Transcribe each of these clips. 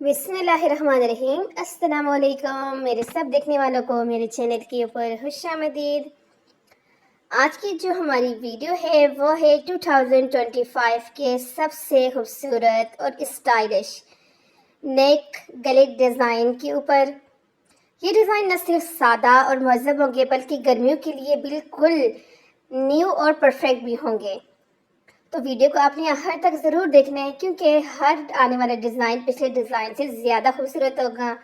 बिस्मिल्लाहिर्रहमानिर्रहीम। अस्सलाम वालेकुम मेरे सब देखने वालों को मेरे चैनल के ऊपर खुशामदीद। आज की जो हमारी वीडियो है वो है 2025 के सबसे खूबसूरत और स्टाइलिश नेक गले डिज़ाइन के ऊपर। ये डिज़ाइन न सिर्फ सादा और महज़ब होंगे बल्कि गर्मियों के लिए बिल्कुल न्यू और परफेक्ट भी होंगे। तो वीडियो को आपने आखिर तक ज़रूर देखना है क्योंकि हर आने वाला डिज़ाइन पिछले डिज़ाइन से ज़्यादा खूबसूरत होगा।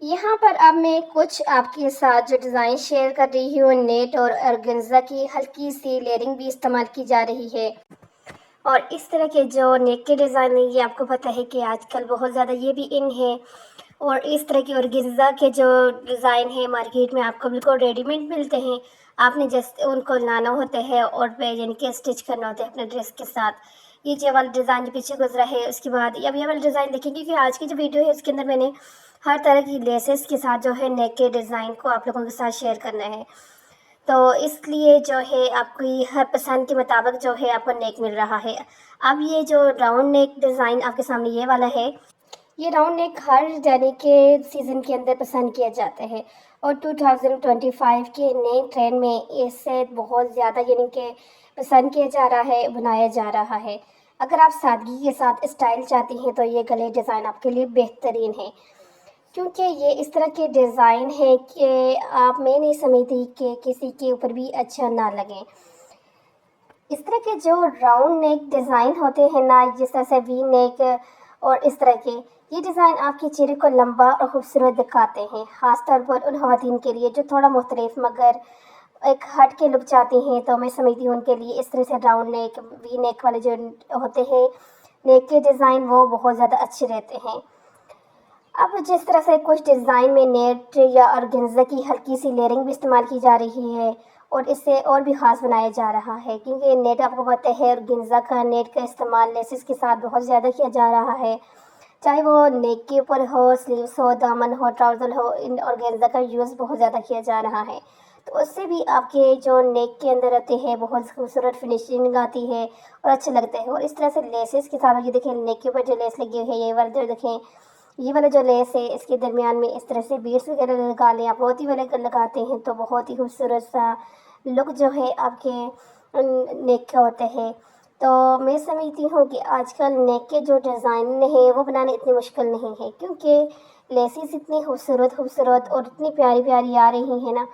यहाँ पर अब मैं कुछ आपके साथ जो डिज़ाइन शेयर कर रही हूँ, नेट और ऑर्गेन्जा की हल्की सी लेयरिंग भी इस्तेमाल की जा रही है। और इस तरह के जो नेक के डिज़ाइन है ये आपको पता है कि आजकल बहुत ज़्यादा ये भी इन है। और इस तरह के ऑर्गेन्जा के जो डिज़ाइन है मार्केट में आपको बिल्कुल रेडीमेड मिलते हैं। आपने जस्ट उनको लाना होता है और पे यानी कि स्टिच करना होता है अपने ड्रेस के साथ। ये वाला डिज़ाइन जो पीछे गुजरा है उसके बाद अब ये वाला डिज़ाइन देखेंगे क्योंकि आज की जो वीडियो है उसके अंदर मैंने हर तरह की लेसेस के साथ जो है नेक के डिज़ाइन को आप लोगों के साथ शेयर करना है। तो इसलिए जो है आपकी हर पसंद के मुताबिक जो है आपको नेक मिल रहा है। अब ये जो राउंड नेक डिज़ाइन आपके सामने ये वाला है, ये राउंड नेक हर यानी के सीज़न के अंदर पसंद किया जाता है और 2025 के नए ट्रेंड में इसे बहुत ज़्यादा यानी कि पसंद किया जा रहा है, बनाया जा रहा है। अगर आप सादगी के साथ स्टाइल चाहती हैं तो ये गले डिज़ाइन आपके लिए बेहतरीन है क्योंकि ये इस तरह के डिज़ाइन है कि मैं नहीं समझती कि किसी के ऊपर भी अच्छा ना लगे। इस तरह के जो राउंड नेक डिज़ाइन होते हैं ना, जिस तरह से वी नेक और इस तरह के, ये डिज़ाइन आपके चेहरे को लंबा और खूबसूरत दिखाते हैं, ख़ास तौर पर उन ख़वातीन के लिए जो थोड़ा मुख्तलिफ मगर एक हट के लुक चाहती हैं। तो मैं समझती हूँ उनके लिए इस तरह से राउंड नेक वी नेक वाले जो होते हैं नेक के डिज़ाइन वो बहुत ज़्यादा अच्छे रहते हैं। अब जिस तरह से कुछ डिज़ाइन में नेट या ऑर्गेन्जा की हल्की सी लेयरिंग भी इस्तेमाल की जा रही है और इससे और भी ख़ास बनाया जा रहा है क्योंकि नेट आपको पता है ऑर्गेन्जा का नेट का इस्तेमाल लेसेस के साथ बहुत ज़्यादा किया जा रहा है। चाहे वो नेक के ऊपर हो, स्लीव्स हो, दामन हो, ट्राउज़र हो, इन ऑर्गेन्जा का यूज़ बहुत ज़्यादा किया जा रहा है। तो उससे भी आपके जो नेक के अंदर रहते हैं बहुत खूबसूरत फिनिशिंग आती है और अच्छा लगता है। और इस तरह से लेसेस के साथ ये देखें, नेक के ऊपर जो लेस लगी हुई है ये वाला जो देखें, ये वाला जो लेस है इसके दरमियान में इस तरह से बीड्स वगैरह लगा लें आप, मोती वगैरह लगाते हैं तो बहुत ही खूबसूरत सा लुक जो है आपके नेक का होता है। तो मैं समझती हूँ कि आजकल नेक के जो डिज़ाइन हैं वो बनाने इतनी मुश्किल नहीं है क्योंकि लेसेस इतनी खूबसूरत खूबसूरत और इतनी प्यारी प्यारी आ रही हैं ना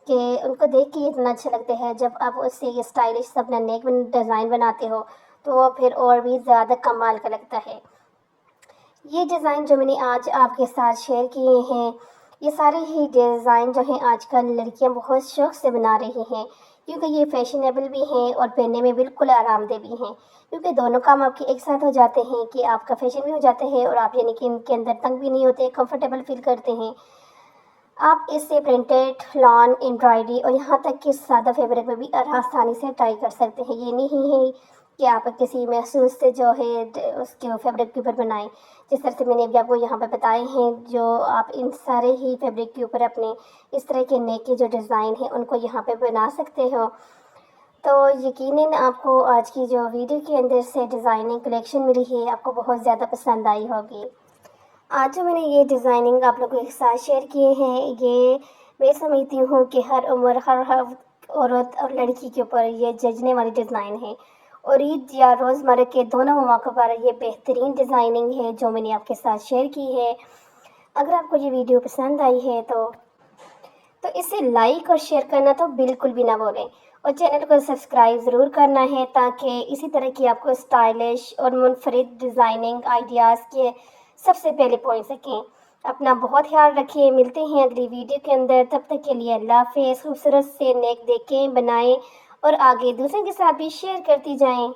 कि उनको देख के इतना अच्छा लगता है। जब आप उससे स्टाइलिश अपना नेक डिज़ाइन बनाते हो तो वो फिर और भी ज़्यादा कमाल का लगता है। ये डिज़ाइन जो मैंने आज आपके साथ शेयर किए हैं ये सारे ही डिज़ाइन जो हैं आजकल लड़कियां बहुत शौक़ से बना रही हैं क्योंकि ये फैशनेबल भी हैं और पहनने में बिल्कुल आरामदेह भी हैं क्योंकि दोनों काम आपके एक साथ हो जाते हैं कि आपका फैशन भी हो जाता है और आप यानी कि इनके अंदर तंग भी नहीं होते, कंफर्टेबल फील करते हैं। आप इससे प्रिंटेड, लॉन, एम्ब्रॉयडरी और यहाँ तक कि सादा फैब्रिक में भी आसानी से ट्राई कर सकते हैं। ये नहीं है कि आप किसी महसूस से जो है उसके फैब्रिक के ऊपर बनाएं। जिस तरह से मैंने अभी आपको यहाँ पे बताए हैं जो आप इन सारे ही फैब्रिक के ऊपर अपने इस तरह के नेक के जो डिज़ाइन हैं उनको यहाँ पे बना सकते हो। तो यकीनन आपको आज की जो वीडियो के अंदर से डिज़ाइनिंग कलेक्शन मिली है आपको बहुत ज़्यादा पसंद आई होगी। आज जो मैंने ये डिज़ाइनिंग आप लोगों के साथ शेयर किए हैं ये मैं समझती हूँ कि हर उम्र हर औरत और लड़की के ऊपर ये जचने वाली डिज़ाइन है और ईद या रोज़मर्रा के दोनों मौक़ों पर ये बेहतरीन डिज़ाइनिंग है जो मैंने आपके साथ शेयर की है। अगर आपको ये वीडियो पसंद आई है तो इसे लाइक और शेयर करना तो बिल्कुल भी ना भूलें और चैनल को सब्सक्राइब ज़रूर करना है ताकि इसी तरह की आपको स्टाइलिश और मुनफरिद डिज़ाइनिंग आइडियाज़ के सबसे पहले पहुंच सकें। अपना बहुत ख्याल रखिए, मिलते हैं अगली वीडियो के अंदर। तब तक के लिए अल्लाह हाफ़िज़। खूबसूरत से नेक देखें, बनाएं और आगे दूसरों के साथ भी शेयर करती जाएं।